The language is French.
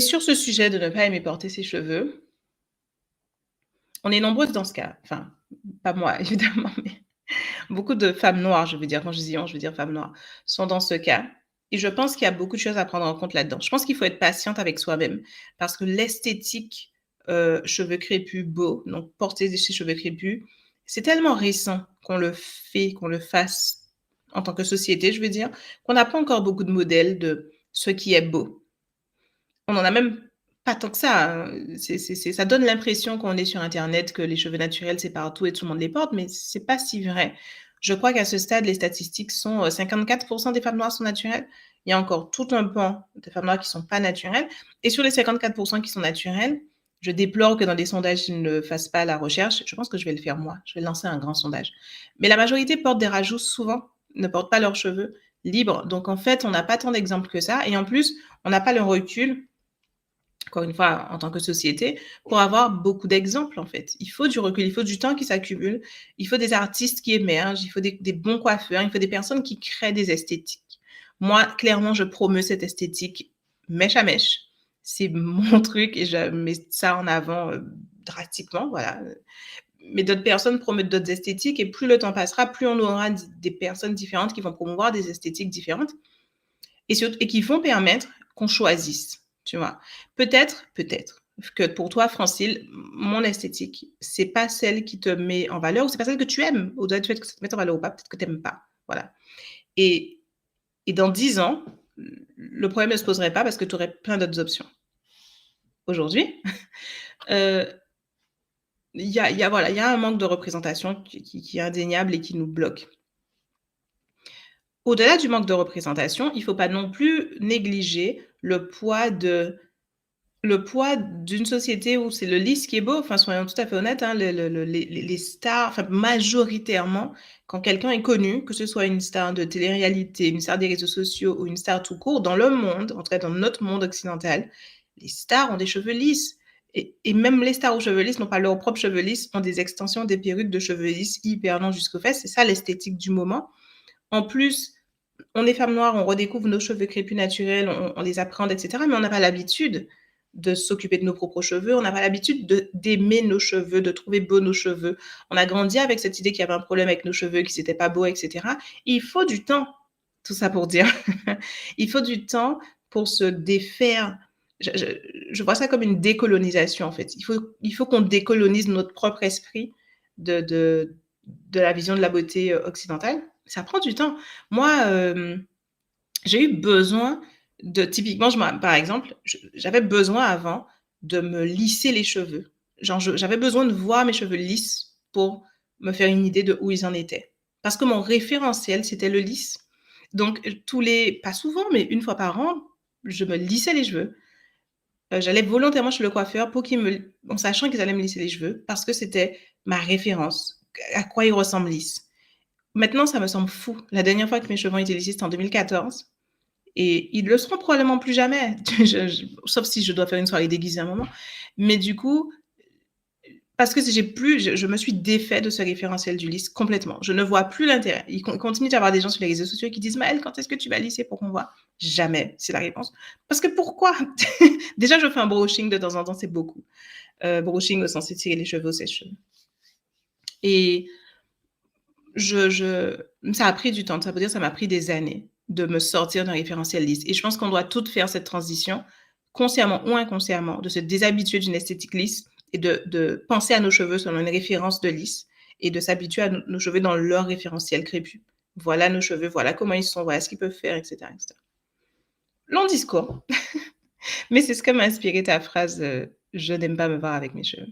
Sur ce sujet de ne pas aimer porter ses cheveux, on est nombreuses dans ce cas. Enfin, pas moi évidemment, mais beaucoup de femmes noires, je veux dire. Quand je dis «on», je veux dire femmes noires, sont dans ce cas et je pense qu'il y a beaucoup de choses à prendre en compte là-dedans. Je pense qu'il faut être patiente avec soi-même parce que l'esthétique, cheveux crépus beaux, donc porter ses cheveux crépus, c'est tellement récent qu'on le fait, qu'on le fasse en tant que société, je veux dire, qu'on n'a pas encore beaucoup de modèles de ce qui est beau. On en a même pas tant que ça, hein, c'est ça donne l'impression quand on est sur internet que les cheveux naturels, c'est partout et tout le monde les porte, mais c'est pas si vrai. Je crois qu'à ce stade, les statistiques sont, 54 des femmes noires sont naturelles. Il y a encore tout un pan de femmes noires qui sont pas naturelles et sur les 54 qui sont naturelles, je déplore que dans des sondages, ils ne fassent pas la recherche. Je pense que je vais le faire moi. Je vais lancer un grand sondage. Mais la majorité portent des rajouts souvent, ne portent pas leurs cheveux libres. Donc en fait, on n'a pas tant d'exemples que ça et en plus, on n'a pas le recul encore une fois, en tant que société, pour avoir beaucoup d'exemples, en fait. Il faut du recul, il faut du temps qui s'accumule, il faut des artistes qui émergent, il faut des bons coiffeurs, il faut des personnes qui créent des esthétiques. Moi, clairement, je promeus cette esthétique mèche à mèche. C'est mon truc et je mets ça en avant drastiquement, voilà. Mais d'autres personnes promettent d'autres esthétiques et plus le temps passera, plus on aura des personnes différentes qui vont promouvoir des esthétiques différentes et qui vont permettre qu'on choisisse, tu vois? Peut-être que pour toi, Francile, mon esthétique, c'est pas celle qui te met en valeur ou c'est pas celle que tu aimes. Au-delà du fait que ça te mette en valeur ou pas, peut-être que tu aimes pas. Voilà. Et et dans 10 ans, le problème ne se poserait pas parce que tu aurais plein d'autres options. Aujourd'hui, heu, voilà, il y a un manque de représentation qui est indéniable et qui nous bloque. Au-delà du manque de représentation, il faut pas non plus négliger le poids d'une société où c'est le lisse qui est beau, enfin, soyons tout à fait honnêtes, hein, les stars, enfin, majoritairement, quand quelqu'un est connu, que ce soit une star de télé-réalité, une star des réseaux sociaux ou une star tout court, dans le monde, en tout cas dans notre monde occidental, les stars ont des cheveux lisses et même les stars aux cheveux lisses n'ont pas leurs propres cheveux lisses, ont des extensions, des perruques de cheveux lisses hyper longs jusqu'aux fesses. C'est ça l'esthétique du moment. En plus, on est femme noire, on redécouvre nos cheveux crépus naturels, on les appréhende et cetera, mais on n'a pas l'habitude de s'occuper de nos propres cheveux, on n'a pas l'habitude d'aimer nos cheveux, de trouver beaux nos cheveux. On a grandi avec cette idée qu'il y avait un problème avec nos cheveux, qu'ils étaient pas beaux et cetera. Il faut du temps, tout ça pour dire. Il faut du temps pour se défaire. Je vois ça comme une décolonisation, en fait. Il faut qu'on décolonise notre propre esprit de la vision de la beauté, occidentale. Ça prend du temps. Moi, j'ai eu besoin typiquement, par exemple, j'avais besoin avant de me lisser les cheveux. Genre, j'avais besoin de voir mes cheveux lisses pour me faire une idée de où ils en étaient. Parce que mon référentiel, c'était le lisse. Donc, pas souvent, mais une fois par an, je me lissais les cheveux. J'allais volontairement chez le coiffeur en sachant qu'ils allaient me lisser les cheveux, parce que c'était ma référence, à quoi ils ressemblent lisses. Maintenant, ça me semble fou. La dernière fois que mes cheveux ont été lissés, c'était en 2014 et ils le seront probablement plus jamais. Sauf si je dois faire une soirée déguisée à un moment. Mais du coup, parce que si je me suis défait de ce référentiel du lisse complètement. Je ne vois plus l'intérêt. Il continue d'y avoir des gens sur les réseaux sociaux qui disent Maëlle, quand est-ce que tu vas lisser pour qu'on voit? Jamais, c'est la réponse. Parce que pourquoi? Déjà, je fais un brushing de temps en temps, c'est beaucoup. Brushing au sens de tirer les cheveux au sèche-cheveux. Et ça a pris du temps. Ça veut dire ça m'a pris des années de me sortir d'un référentiel lisse. Et je pense qu'on doit toutes faire cette transition, consciemment ou inconsciemment, de se déshabituer d'une esthétique lisse et de penser à nos cheveux selon une référence de lisse et de s'habituer à nos cheveux dans leur référentiel crépus. Voilà nos cheveux, voilà comment ils sont, voilà ce qu'ils peuvent faire, etc., etc. Long discours, mais c'est ce que m'a inspiré ta phrase Je n'aime pas me voir avec mes cheveux.